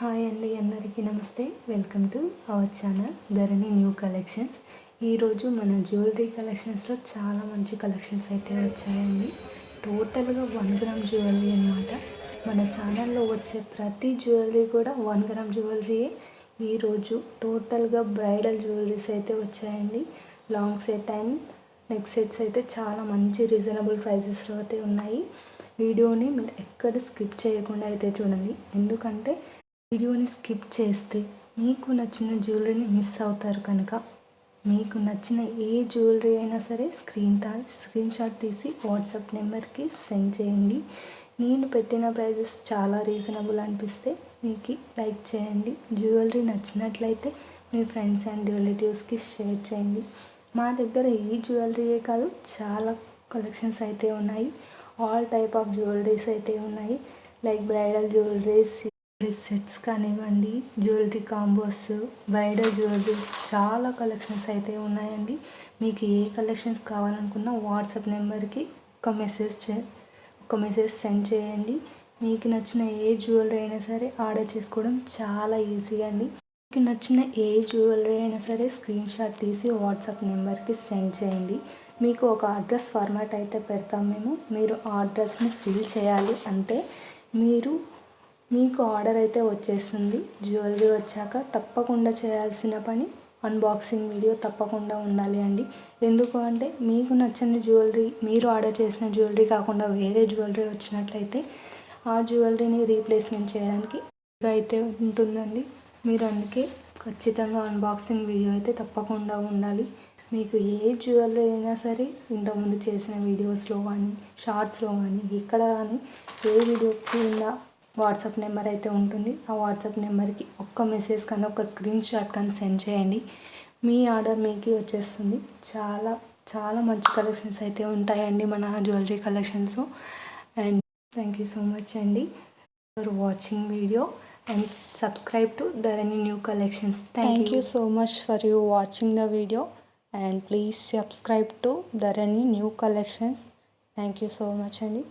Hi అండి, అందరికీ నమస్తే. Welcome to our channel Dharani new collections. ఈరోజు మన జ్యువెలరీ కలెక్షన్స్లో చాలా మంచి కలెక్షన్స్ అయితే వచ్చాయండి. టోటల్గా 1 గ్రామ్ జ్యువెలరీ అనమాట. మన ఛానల్లో వచ్చే ప్రతి జ్యువెలరీ కూడా 1 గ్రామ్ జ్యువెలరీయే. ఈరోజు టోటల్గా బ్రైడల్ జ్యువెలరీస్ అయితే వచ్చాయండి. Long set and neck sets అయితే చాలా మంచి రీజనబుల్ ప్రైజెస్లో అయితే ఉన్నాయి. వీడియోని మీరు ఎక్కడ స్కిప్ చేయకుండా అయితే చూడండి, ఎందుకంటే వీడియోని స్కిప్ చేస్తే మీకు నచ్చిన జ్యువెలరీని మిస్ అవుతారు. కనుక మీకు నచ్చిన ఏ జ్యువెలరీ అయినా సరే స్క్రీన్ షాట్ తీసి వాట్సాప్ నెంబర్కి సెండ్ చేయండి. నేను పెట్టిన ప్రైజెస్ చాలా రీజనబుల్ అనిపిస్తే మీకు లైక్ చేయండి. జ్యువెలరీ నచ్చినట్లయితే మీ ఫ్రెండ్స్ అండ్ రిలేటివ్స్కి షేర్ చేయండి. మా దగ్గర ఈ జ్యువెలరీయే కాదు, చాలా కలెక్షన్స్ అయితే ఉన్నాయి. ఆల్ టైప్ ఆఫ్ జ్యువెలరీస్ అయితే ఉన్నాయి. లైక్ బ్రైడల్ జ్యువెలరీస్ సెట్స్ కానివ్వండి, జ్యువెలరీ కాంబోస్, బ్రైడల్ జ్యువెలరీస్, చాలా కలెక్షన్స్ అయితే ఉన్నాయండి. మీకు ఏ కలెక్షన్స్ కావాలనుకున్నా వాట్సాప్ నెంబర్కి ఒక మెసేజ్ సెండ్ చేయండి. మీకు నచ్చిన ఏ జ్యువెలరీ అయినా సరే ఆర్డర్ చేసుకోవడం చాలా ఈజీ అండి. మీకు నచ్చిన ఏ జ్యువెలరీ అయినా సరే స్క్రీన్ షాట్ తీసి వాట్సాప్ నెంబర్కి సెండ్ చేయండి. మీకు ఒక అడ్రస్ ఫార్మాట్ అయితే పెడతాం మేము. మీరు ఆ అడ్రస్ని ఫిల్ చేయాలి అంతే. మీకు ఆర్డర్ అయితే వచ్చేస్తుంది. జ్యువెలరీ వచ్చాక తప్పకుండా చేయాల్సిన పని అన్బాక్సింగ్ వీడియో తప్పకుండా ఉండాలి అండి. ఎందుకు అంటే మీకు నచ్చని జ్యువెలరీ, మీరు ఆర్డర్ చేసిన జ్యువెలరీ కాకుండా వేరే జ్యువెలరీ వచ్చినట్లయితే ఆ జ్యువెలరీని రీప్లేస్మెంట్ చేయడానికి అయితే ఉంటుందండి. మీరు అందుకే ఖచ్చితంగా అన్బాక్సింగ్ వీడియో అయితే తప్పకుండా ఉండాలి. మీకు ఏ జ్యువెలరీ అయినా సరే ఇంతకుముందు చేసిన వీడియోస్లో కానీ, షార్ట్స్లో కానీ, ఇక్కడ కానీ ఏ వీడియో కింద వాట్సాప్ నెంబర్ అయితే ఉంటుంది. ఆ వాట్సాప్ నెంబర్కి ఒక్క మెసేజ్ కానీ ఒక స్క్రీన్ షాట్ కానీ సెండ్ చేయండి. మీ ఆర్డర్ మీకు వచ్చేస్తుంది. చాలా చాలా మంచి కలెక్షన్స్ అయితే ఉంటాయండి మన జ్యువెలరీ కలెక్షన్స్లో. And thank you so much అండి for watching video and subscribe to Dharani new collections. Thank you so much for you watching the video and please subscribe to Dharani new collections. Thank you so much అండి.